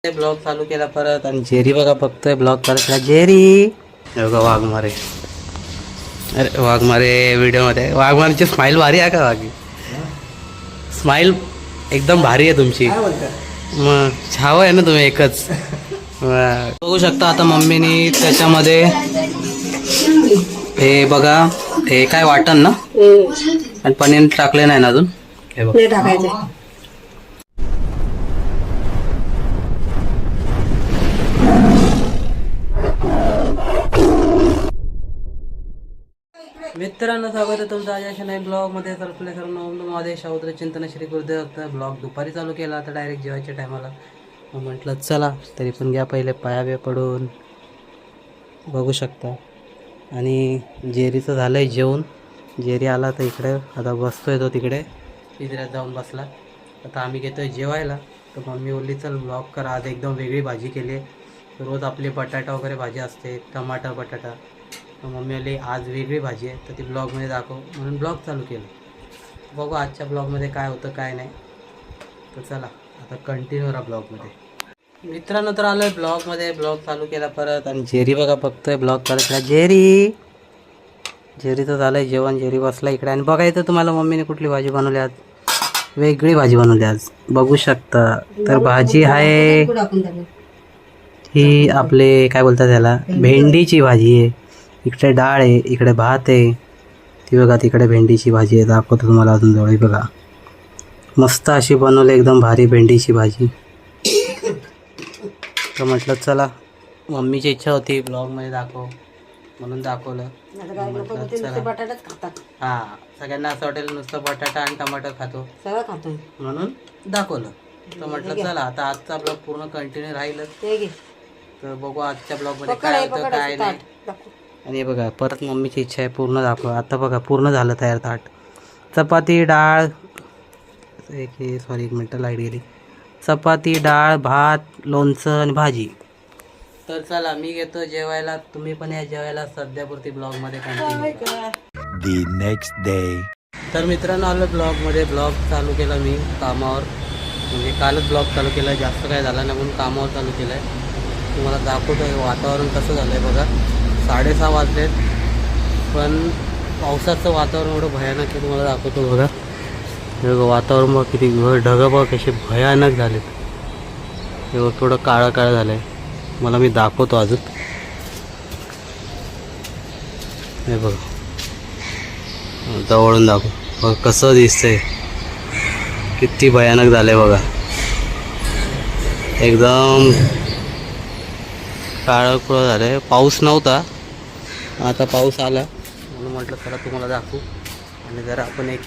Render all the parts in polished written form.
Blog चालू केला परत आणि जेरी बघा बघतोय ब्लॉग चालू केला. जेरी बघा वाघमारे. अरे वाघमारे व्हिडिओ मध्ये वाघमारेची स्माइल भारी आहे का? वाघी स्माइल एकदम भारी आहे तुमची. मग छाव आहे ना तुम्ही एकच. बघू शकता आता मम्मीनी त्याच्यामध्ये हे बघा हे काय वाटण ना आणि पनीर टाकले नाही ना अजून. हे बघा मित्रांनो, स्वागत आहे तुमचं आज अशा नाही ब्लॉगमध्ये. तर आपल्या सर्वांना ओम नमो महादेव शावत्र चिंतन श्री गुरुदेव. तर ब्लॉग दुपारी चालू केला आता डायरेक्ट जेवायच्या टायमाला. मग म्हटलं चला तरी पण घ्या पहिले पाया पडून. बघू शकता आणि जेरीचं झालं आहे जेवण. जेरी आला तर इकडे आता बसतोय तो तिकडे पिंजऱ्यात जाऊन बसला. आता आम्ही घेतोय जेवायला. तर मम्मी बोलली चल ब्लॉग कर, आज एकदम वेगळी भाजी केली आहे. रोज आपली बटाटा वगैरे भाजी असते, टमाटर बटाटा. मम्मी आली आज वेगळी भाजी आहे तर ती ब्लॉगमध्ये दाखव म्हणून ब्लॉग चालू केलं. बघू आजच्या ब्लॉगमध्ये काय होतं काय नाही. तर चला आता कंटिन्यू राहा ब्लॉगमध्ये. मित्रांनो तर आलो आहे ब्लॉगमध्ये. ब्लॉग चालू केला परत आणि जेरी बघा बघतोय ब्लॉग चालू केला. जेरीचं झालं आहे जेवण. जेरी बसला इकडे आणि बघा इथं तुम्हाला मम्मीने कुठली भाजी बनवली आज. वेगळी भाजी बनवली आज बघू शकता. तर भाजी आहे ही आपले काय बोलतात त्याला भेंडीची भाजी आहे. इकडे डाळ आहे, इकडे भात आहे. ती बघा तिकडे भेंडीची भाजी आहे. दाखवतो तुम्हाला अजून जवळ. बघा मस्त अशी बनवली एकदम भारी भेंडीची भाजी. तर म्हटलं चला मम्मीची इच्छा होती ब्लॉगमध्ये दाखव म्हणून दाखवलं. हां सगळ्यांना असं वाटेल नुसतं बटाटा आणि टमाटर खातो सगळं खातो म्हणून दाखवलं. तर म्हटलं चला आता आजचा ब्लॉग पूर्ण कंटिन्यू राहील. तर बघू आजच्या ब्लॉगमध्ये काय होतं काय नाही. आणि बघा परत मम्मीची इच्छा आहे पूर्ण दाखवा. आता बघा पूर्ण झालं तयार ताट. चपाती डाळ एक मिनटं लाईट गेली. चपाती डाळ भात लोणचं आणि भाजी. तर चला मी घेतो जेवायला, तुम्ही पण या जेवायला. सध्यापुरती ब्लॉगमध्ये कंटिन्यू. Next day. तर मित्रांनो आलो ब्लॉगमध्ये. ब्लॉग चालू केला मी कामावर, म्हणजे कालच ब्लॉग चालू केला. जास्त काय झाला नाही म्हणून कामावर चालू केलं आहे. तुम्हाला दाखवतो आहे वातावरण कसं झालं आहे बघा. 6:30 वाजलेत पण पावसाचं वातावरण एवढं भयानक आहे. तुम्हाला दाखवतो बघा. हे वातावरण बघ किती ढगं बघ कसे भयानक झालेत. हे बघ थोडं काळं काळं झालं आहे. मला मी दाखवतो अजून. हे बघ जवळून दाखव बघ कसं दिसतंय. किती भयानक झालं आहे बघा. एकदम काळं कुळं झालं आहे. पाऊस नव्हता आता पाऊस आला म्हणून म्हटलं चला तुम्हाला दाखवू. आणि जरा आपण एक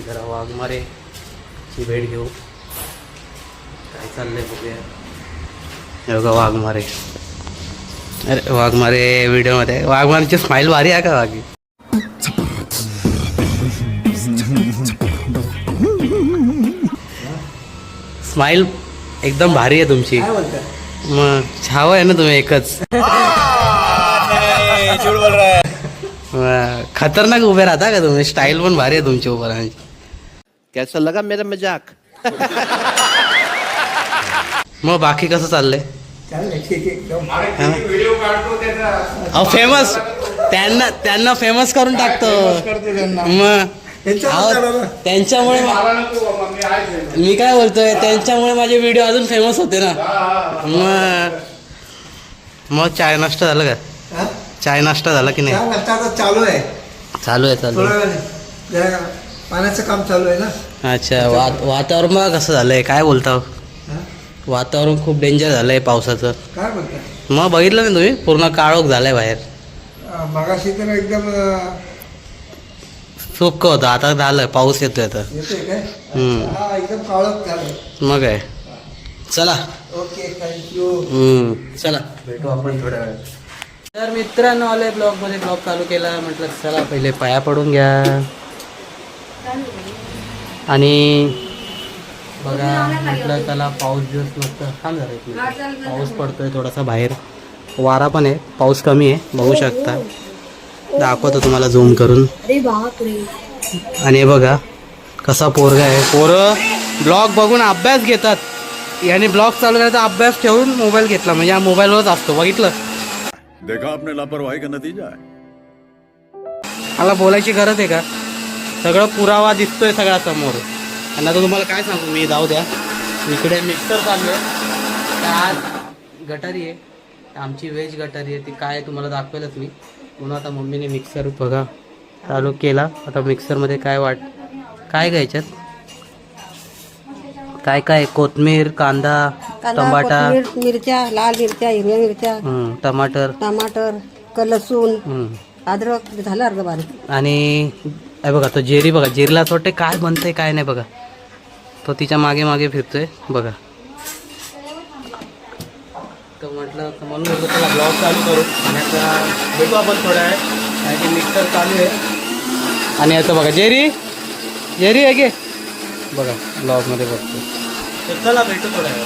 जरा वाघमारेची भेट घेऊ. काय चाललंय बघूया. हे बघा वाघमारे. अरे वाघमारे व्हिडिओमध्ये वाघमारेची स्माइल भारी आहे का? वाघी स्माइल एकदम भारी आहे तुमची. मग छाव आहे ना तुम्ही एकच. खतरनाक उभे राहता का तुम्ही. स्टाईल पण भारी आहे तुमची उभं राहण्याची. कैसा लगा मेरा मजाक? मग बाकी कसं चाललंय? फेमस त्यांना फेमस करून टाकतो. मग त्यांच्यामुळे मी काय बोलतोय त्यांच्यामुळे माझे व्हिडिओ अजून फेमस होते ना. मग चाय नाश्ता झालं का? चाय नाश्ता झाला की नाही? चालू आहे पाण्याचं काम चालू आहे ना. अच्छा वातावरण बघा कसं झालंय. काय बोलता वातावरण खूप डेंजर झालंय पावसाचं. काय बोलताय? मग बघितलं ना तुम्ही पूर्ण काळोख झालाय बाहेर. मगाशी तर एकदम सुक्क होतं आता झालं पाऊस येतोय आता. येतोय काय? एकदम काळोख झालंय. मग काय चला ओके थँक्यू. चला भेटू आपण थोड्या वेळात. तर मित्रांनो आले ब्लॉगमध्ये. ब्लॉग चालू केला म्हटलं चला पहिले पाया पडून घ्या. आणि बघा म्हटलं त्याला पाऊस दिवस नसतं थांब जरा. पाऊस पडतोय थोडासा बाहेर. वारा पण आहे पाऊस कमी आहे बघू शकता. दाखवतो तुम्हाला झूम करून. आणि हे बघा कसा पोरगा आहे. पोरं ब्लॉग बघून अभ्यास घेतात. याने ब्लॉग चालू करायचा अभ्यास ठेवून मोबाईल घेतला म्हणजे हा मोबाईलवरच असतो बघितलं. देखा आपने लापरवाही का नतीजा है. मला बोलायची गरज आहे का? सगळं पुरावा दिसतोय सगळ्या समोर. आणि आता तुम्हाला काय सांगू मी, जाऊ द्या. इकडे मिक्सर चालू आहे. आज गटारी आहे, आमची व्हेज गटारी आहे. ती काय तुम्हाला दाखवेलच मी. म्हणून आता मम्मीने मिक्सर बघा चालू केला. आता मिक्सरमध्ये काय घ्यायच्यात, काय काय कोथमीर, कांदा, टमाटा, मिरच्या, लाल मिरच्या, हिरव्या मिरच्या, टमाटर, लसूण, अद्रक झालं अर्ध बारीक. आणि बघा तो जेरी, बघा जेरीला असं वाटतं काय बनतंय काय नाही. बघा तो तिच्या मागे मागे फिरतोय बघा. तर म्हटलं म्हणून त्याला ब्लॉग चालू करू आणि आता भेटू आपण थोड्या वेळ. आणि ते मिक्सर चालू आहे. आणि आता बघा जेरी आहे की बघा ब्लॉगमध्ये बघतो. तर चला भेटू थोड्या वेळ.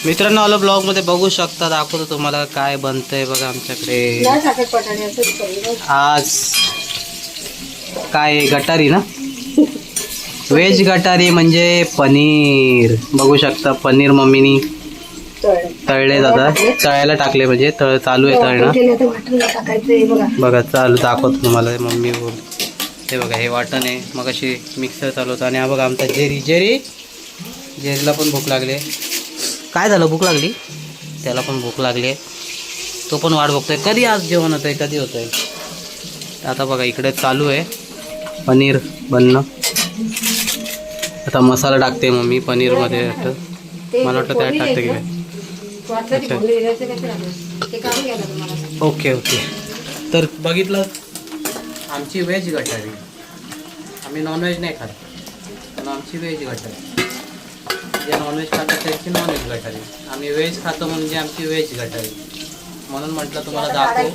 मित्रांनो आलो ब्लॉगमध्ये बघू शकता, दाखवतो तुम्हाला काय बनतंय बघा आमच्याकडे आज. काय गटारी ना, व्हेज गटारी म्हणजे पनीर. बघू शकता पनीर मम्मीनी तळले जातात, तळायला टाकले म्हणजे चालू आहे तळणं. बघा चालू दाखवतो तुम्हाला. मम्मी बोल हे बघा हे वाटण आहे. मग अशी मिक्सर चालू होतं. आणि हा बघा आमचा जेरीला पण भूक लागली. काय झालं, भूक लागली त्याला पण भूक लागली. तो पण वाट बघतोय कधी आज जेवण होतंय, कधी होतंय. आता बघा इकडे चालू आहे पनीर बनणं. आता मसाला टाकते मम्मी पनीरमध्ये. मला वाटतं त्यात टाकते की ओके. तर बघितलं आमची व्हेज गटारी. आम्ही नॉनव्हेज नाही खात पण आमची व्हेज गटारी. जे नॉनव्हेज खातात त्यांची नॉनव्हेज गटारी. आम्ही व्हेज खातो म्हणजे आमची व्हेज गटारी. म्हणून म्हटलं तुम्हाला दाखवू.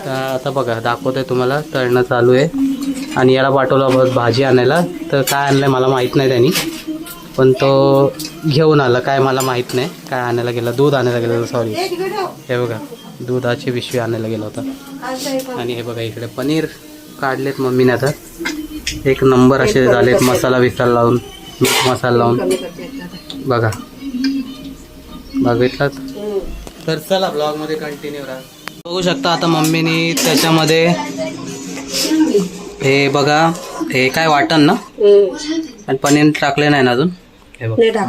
तर आता बघा दाखवतोय तुम्हाला. तळणं चालू आहे. आणि याला पाठवलं बस भाजी आणायला. तर काय आणलं मला माहीत नाही त्यांनी, पण तो घेऊन आला. काय मला माहीत नाही काय आणायला गेला. दूध आणायला गेला, सॉरी. हे बघा दुधाची पिशवी आणायला गेला होता. आणि हे बघा इकडे पनीर काढलेत मम्मीने. आता एक नंबर असे झालेत मसाला विसाला लावून, मीठ मसाला लावून. बघा बघितलात. तर चला ब्लॉगमध्ये कंटिन्यू राहा. बघू शकता आता मम्मीने त्याच्यामध्ये हे बघा हे काय वाटण ना, आणि पनीर टाकले नाही ना अजून. हे बघा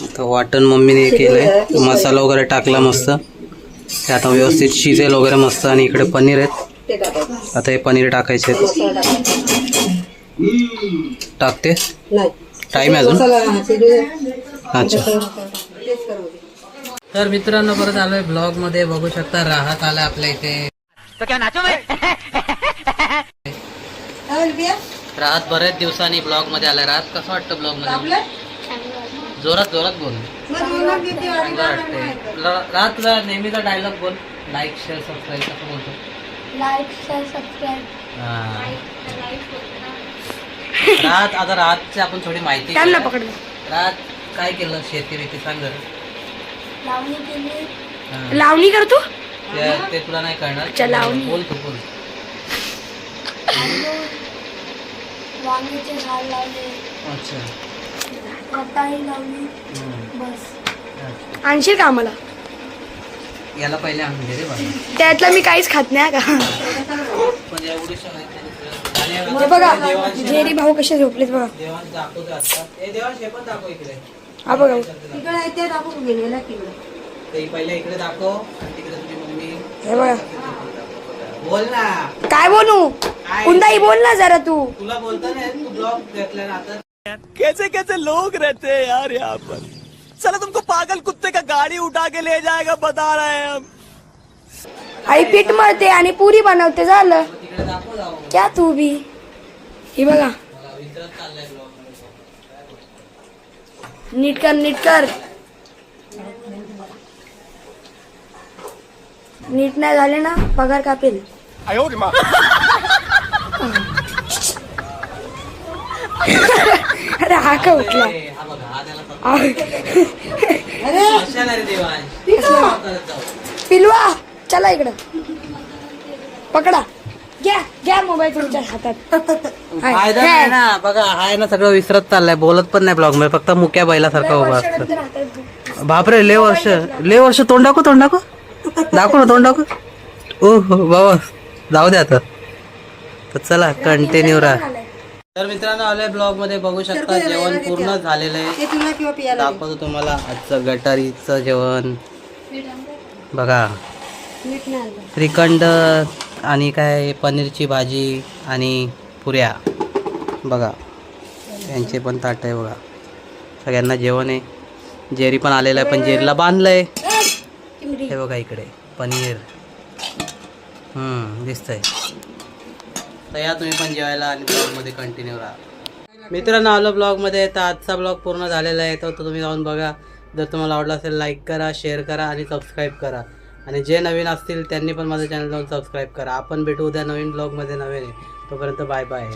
आता वाटण मम्मीने केलंय. मसाला वगैरे टाकला मस्त. ते आता व्यवस्थित शिजेल वगैरे मस्त. आणि इकडे पनीर आहेत. आता हे पनीर टाकायचे टाकते. टाइम आहे अजून. अच्छा. तर मित्रांनो परत आलोय ब्लॉग मध्ये. बघू शकता राहत आलाय आपल्या इथे. राहत बरेच दिवसांनी ब्लॉग मध्ये आलाय. राहत कसं वाटतं ब्लॉग मध्ये? जोरात बोल. राहत तुला नेहमीचा डायलॉग बोल. लाईक शेअर सबस्क्राईब कसं बोलतो? Like share subscribe. राहत आता राहतची आपण थोडी माहिती. राहत काय केलं शेती बिती सांग जरा. लावणी केली. लावणी करतो ते तुला नाही कळणार. बोल तू बोल. वांग्याचे झाड लावले. अच्छा. रताळी लावली. बस. आणशील का आम्हाला? याला पहिले आणून दे रे बाबा. त्यातलं मी काहीच खात नाही का. पण एवढीशा ते बघा जेरी भाऊ कसे झोपलेत बघा. देवांश दाखवतो आता. हे देवांश हे पण दाखव इकडे. हा बघा ते पहिले इकडे दाखव आणि तिकडे तुझी मम्मी. हे बघा बोल ना. काय बोलू. कुंदाई बोल ना जरा तू. तुला बोलता नाही तू ब्लॉग घेतला ना आता. कैसे कैसे लोग रहते हैं यार यहाँ पर. चलो तुमको पागल कुत्ते का गाड़ी उठा के ले जाएगा बता रहे हैं हम. आई पीठ मळते आणि पुरी बनवते झालं. तिकडे दाखव जाऊ. क्या तू बी. हे बघा विसरत चाललाय ब्लॉग. नीट कर. नीट नाही झाले ना पगार कापेल. अरे हा का उठला. हा बघा हा त्याला कशाला रे देवांश. पिलवा चला इकडं पकडा. घ्या मोबाईल तुमच्या हातात फायदा नाही ना बघा, हाय ना सगळं विसरत चाललंय, बोलत पण नाही ब्लॉग मध्ये, फक्त मुक्या बैलासारखं उभा असतं. बापरे लय वर्ष तोंड दाखव दाखव ना तोंड दाखव. ओ हो बाबा जाऊ दे आता. तर चला कंटिन्यू राहा. तर मित्रांनो आलोय ब्लॉग मध्ये, बघू शकता जेवण पूर्ण झालेलं आहे. दाखवतो तुम्हाला आजचं गटारीचं जेवण बघा. श्रीखंड आणि काय पनीरची भाजी आणि पुऱ्या बघा. यांचे पण ताट आहे बघा. सगळ्यांना जेवण आहे. जेरी पण आलेलं आहे, पण जेरीला बांधलंय. हे बघा इकडे पनीर दिसतंय. तर या तुम्ही पण जेवायला आणि ब्लॉगमध्ये कंटिन्यू राहा. मित्रांनो आलो ब्लॉगमध्ये. तर आजचा ब्लॉग पूर्ण झालेला आहे, तर तुम्ही जाऊन बघा. जर तुम्हाला आवडला असेल लाईक करा, शेअर करा आणि सबस्क्राईब करा. आणि जे नवीन असतील त्यांनी पण माझं चॅनल जाऊन सबस्क्राईब करा. आपण भेटू उद्या नवीन ब्लॉगमध्ये नवीन. तोपर्यंत बाय बाय.